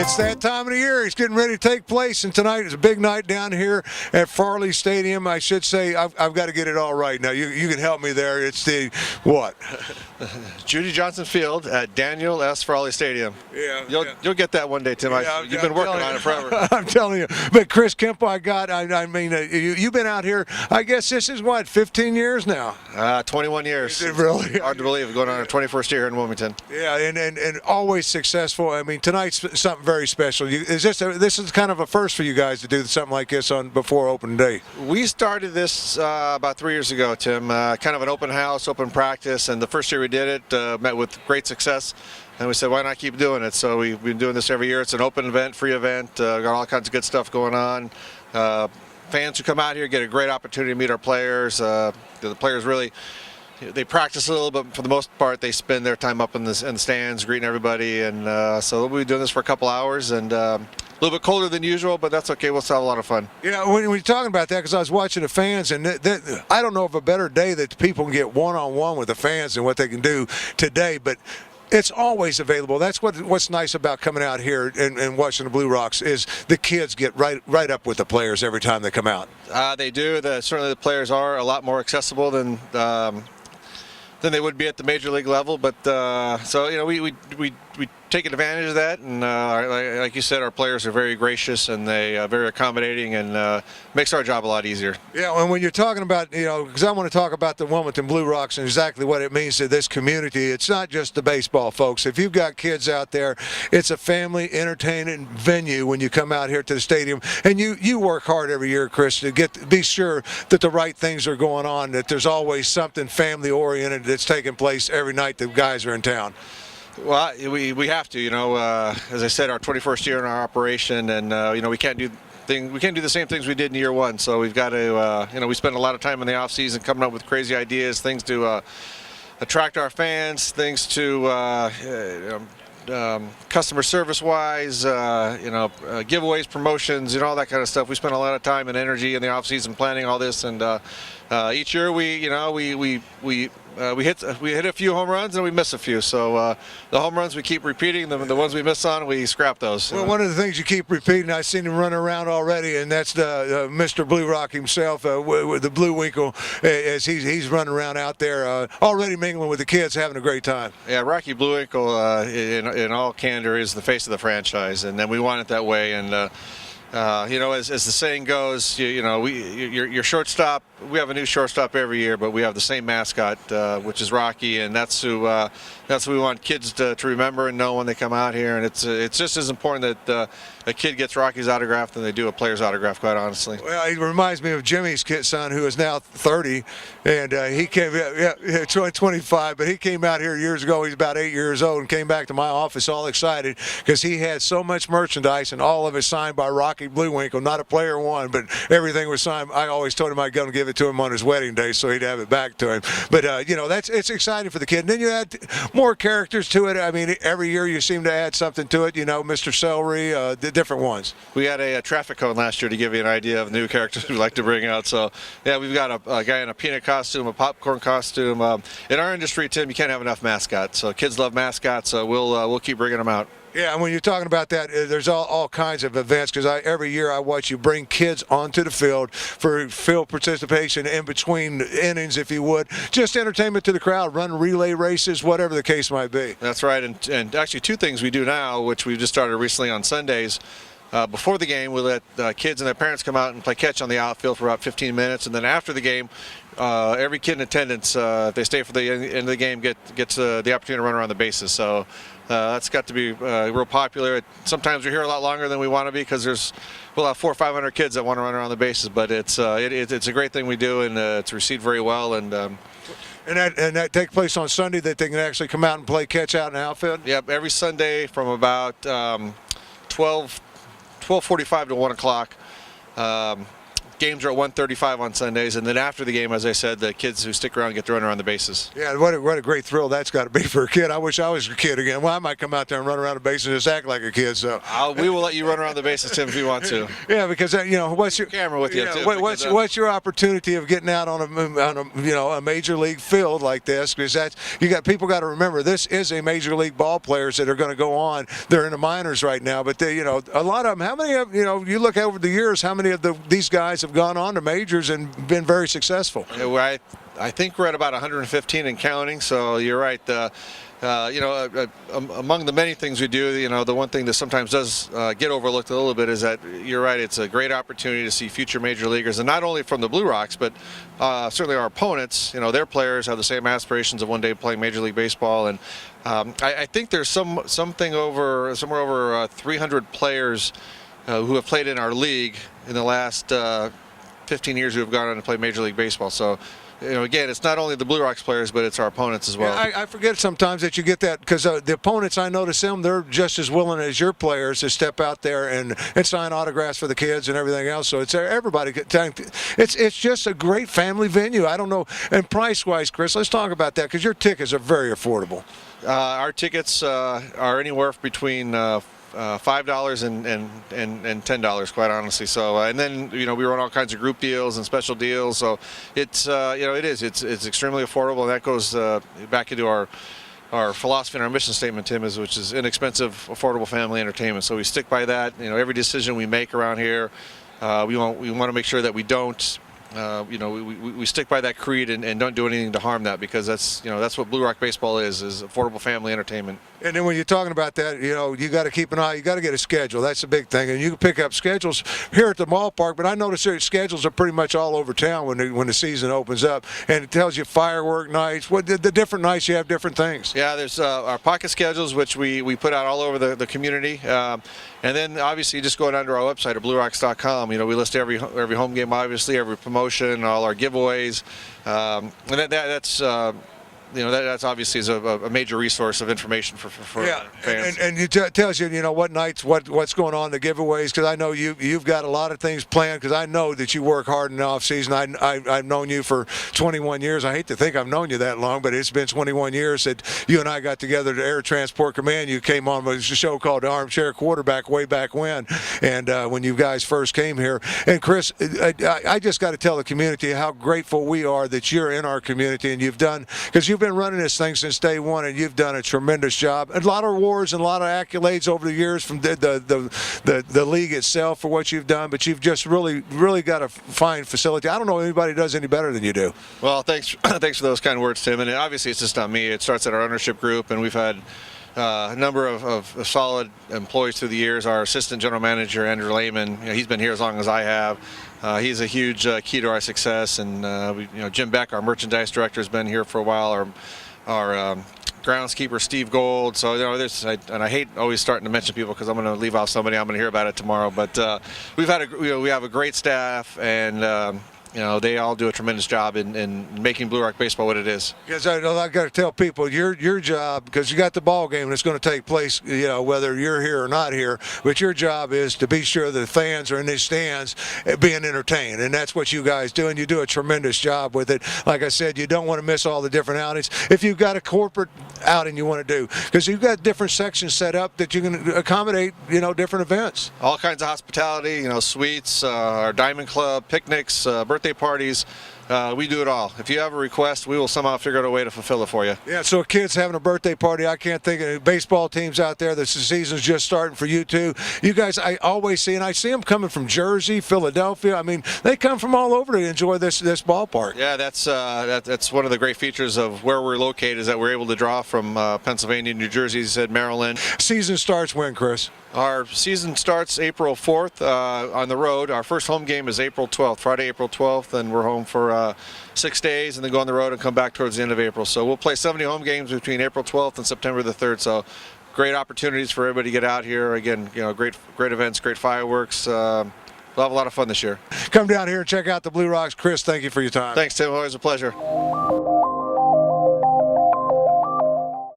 It's that time of the year. It's getting ready to take place, and tonight is a big night down here at Farley Stadium. I should say I've got to get it all right now. You can help me there. It's the what? Judy Johnson Field at Daniel S. Farley Stadium. Yeah, You'll get that one day, Tim. You've been working on it forever. I'm telling you. But Chris Kemp, I mean, you've been out here. I guess this is what, 15 years now. 21 years. Is it really? Hard to believe, going on our 21st year here in Wilmington. Yeah, and always successful. I mean, tonight's something very special. This is kind of a first for you guys to do something like this before open day? We started this about 3 years ago, Tim. Kind of an open house, open practice, and the first year we did it, met with great success. And we said, why not keep doing it? So we've been doing this every year. It's an open event, free event. Got all kinds of good stuff going on. Fans who come out here get a great opportunity to meet our players. The players really, they practice a little, but for the most part, they spend their time up in the stands, greeting everybody. And so we'll be doing this for a couple hours, and a little bit colder than usual, but that's okay. We'll still have a lot of fun. Yeah, when you're talking about that, because I was watching the fans, and I don't know of a better day that people can get one-on-one with the fans and what they can do today, but it's always available. That's what's nice about coming out here and watching the Blue Rocks is the kids get right up with the players every time they come out. They do. Certainly the players are a lot more accessible than they would be at the major league level. But so we take advantage of that, and like you said, our players are very gracious and they are very accommodating, and makes our job a lot easier. Yeah, and when you're talking about, because I want to talk about the Wilmington Blue Rocks and exactly what it means to this community. It's not just the baseball, folks. If you've got kids out there, it's a family entertaining venue when you come out here to the stadium, and you work hard every year, Chris, to be sure that the right things are going on, that there's always something family oriented that's taking place every night the guys are in town. Well, we have to, as I said, our 21st year in our operation, and we can't do the same things we did in year one. So we've got to, we spend a lot of time in the off season coming up with crazy ideas, things to attract our fans, things to customer service wise, giveaways, promotions, all that kind of stuff. We spend a lot of time and energy in the off season planning all this, and each year we hit a few home runs and we miss a few. So the home runs we keep repeating them, and the ones we miss on, we scrap those. Well, one of the things you keep repeating, I've seen him run around already, and that's the Mr. Blue Rock himself, with the Blue Winkle, as he's running around out there, already mingling with the kids, having a great time. Yeah, Rocky Blue Winkle, in all candor, is the face of the franchise, and then we want it that way. And as the saying goes, your shortstop, we have a new shortstop every year, but we have the same mascot, which is Rocky, and that's who we want kids to remember and know when they come out here. And it's just as important that a kid gets Rocky's autograph than they do a player's autograph, quite honestly. Well, he reminds me of Jimmy's son, who is now 30, and he came, 25, but he came out here years ago. He's about 8 years old and came back to my office all excited because he had so much merchandise, and all of it signed by Rocky Blue Winkle, not a player one, but everything was signed. I always told him I'd go and give it to him on his wedding day so he'd have it back to him. But, it's exciting for the kid. And then you add more characters to it. I mean, every year you seem to add something to it, Mr. Celery, the different ones. We had a traffic cone last year to give you an idea of new characters we'd like to bring out. So, yeah, we've got a guy in a peanut costume, a popcorn costume. In our industry, Tim, you can't have enough mascots. So kids love mascots, so we'll keep bringing them out. Yeah, and when you're talking about that, there's all kinds of events, because every year I watch you bring kids onto the field for field participation in between innings, if you would. Just entertainment to the crowd, run relay races, whatever the case might be. That's right, and actually two things we do now, which we've just started recently on Sundays. Before the game, we let kids and their parents come out and play catch on the outfield for about 15 minutes, and then after the game, every kid in attendance, if they stay for the end of the game, gets the opportunity to run around the bases. So that's got to be real popular. Sometimes we're here a lot longer than we want to be because we'll have 400 or 500 kids that want to run around the bases. But it's a great thing we do, and it's received very well. And that takes place on Sunday, that they can actually come out and play catch out in the outfield? Yep, every Sunday from about 12:45 to 1 o'clock. games are at 1:35 on Sundays, and then after the game, as I said, the kids who stick around get to run around the bases. Yeah, what a great thrill that's got to be for a kid. I wish I was a kid again. Well, I might come out there and run around the bases and just act like a kid. So We will let you run around the bases, Tim, if you want to. yeah, because what's your Camera with you, yeah, too, what's your opportunity of getting out on a major league field like this? Because people got to remember this is a major league ball players that are going to go on. They're in the minors right now, but a lot of them. How many of you look over the years? How many of these guys have gone on to majors and been very successful? Yeah, I think we're at about 115 and counting. So you're right. Among the many things we do, the one thing that sometimes does get overlooked a little bit is that you're right. It's a great opportunity to see future major leaguers, and not only from the Blue Rocks, but certainly our opponents. Their players have the same aspirations of one day playing Major League Baseball, and I think there's somewhere over 300 players who have played in our league in the last 15 years who have gone on to play Major League Baseball. So. Again, it's not only the Blue Rocks players, but it's our opponents as well. Yeah, I forget sometimes that you get that because the opponents, I notice them, they're just as willing as your players to step out there and sign autographs for the kids and everything else. So it's everybody. It's just a great family venue. I don't know. And price-wise, Chris, let's talk about that because your tickets are very affordable. Our tickets are anywhere between $5 and $10, quite honestly. So, and then we run all kinds of group deals and special deals. So, it's it's extremely affordable, and that goes back into our philosophy and our mission statement, Tim, which is inexpensive, affordable family entertainment. So we stick by that. Every decision we make around here, we want to make sure that we don't. We stick by that creed and don't do anything to harm that because that's what Blue Rock Baseball is affordable family entertainment. And then when you're talking about that, you got to keep an eye. You got to get a schedule. That's the big thing. And you can pick up schedules here at the ballpark. But I notice their schedules are pretty much all over town when the season opens up, and it tells you firework nights. What the different nights you have different things. Yeah, there's our pocket schedules, which we put out all over the community. And then obviously just going onto our website at BlueRocks.com, we list every home game, obviously every promotion, all our giveaways, and that's that's obviously is a major resource of information for fans. And it tells you what nights what's going on, the giveaways, because I know you've got a lot of things planned because I know that you work hard in the off season. I've known you for 21 years. I hate to think I've known you that long, but it's been 21 years that you and I got together at Air Transport Command. You came on with a show called The Armchair Quarterback way back when, and when you guys first came here. And Chris, I just got to tell the community how grateful we are that you're in our community and you've been running this thing since day one, and you've done a tremendous job. A lot of awards and a lot of accolades over the years from the league itself for what you've done, but you've just really got a fine facility. I don't know anybody does any better than you do. Well, thanks for those kind words, Tim. And obviously, it's just not me. It starts at our ownership group, and we've had a number of solid employees through the years. Our assistant general manager, Andrew Lehman, he's been here as long as I have. He's a huge key to our success, and Jim Beck, our merchandise director, has been here for a while. Our groundskeeper, Steve Gold. So I hate always starting to mention people because I'm going to leave off somebody. I'm going to hear about it tomorrow. But we have a great staff, and they all do a tremendous job in making Blue Rock Baseball what it is. Yes, I got to tell people your job, because you got the ball game and it's going to take place, whether you're here or not here. But your job is to be sure that the fans are in these stands being entertained, and that's what you guys do. And you do a tremendous job with it. Like I said, you don't want to miss all the different outings. If you've got a corporate outing you want to do, because you've got different sections set up that you can accommodate, different events. All kinds of hospitality, suites, our Diamond Club, picnics, birthday parties. We do it all. If you have a request, we will somehow figure out a way to fulfill it for you. Yeah, so a kid's having a birthday party. I can't think of baseball teams out there. The season's just starting for you too. You guys, I always see, and I see them coming from Jersey, Philadelphia. I mean, they come from all over to enjoy this ballpark. Yeah, that's one of the great features of where we're located, is that we're able to draw from Pennsylvania, New Jersey, Maryland. Season starts when, Chris? Our season starts April 4th on the road. Our first home game is April 12th, Friday, April 12th, and we're home for 6 days and then go on the road and come back towards the end of April. So we'll play 70 home games between April 12th and September the 3rd. So great opportunities for everybody to get out here. Again, great events, great fireworks. We'll have a lot of fun this year. Come down here and check out the Blue Rocks. Chris, thank you for your time. Thanks, Tim. Always a pleasure.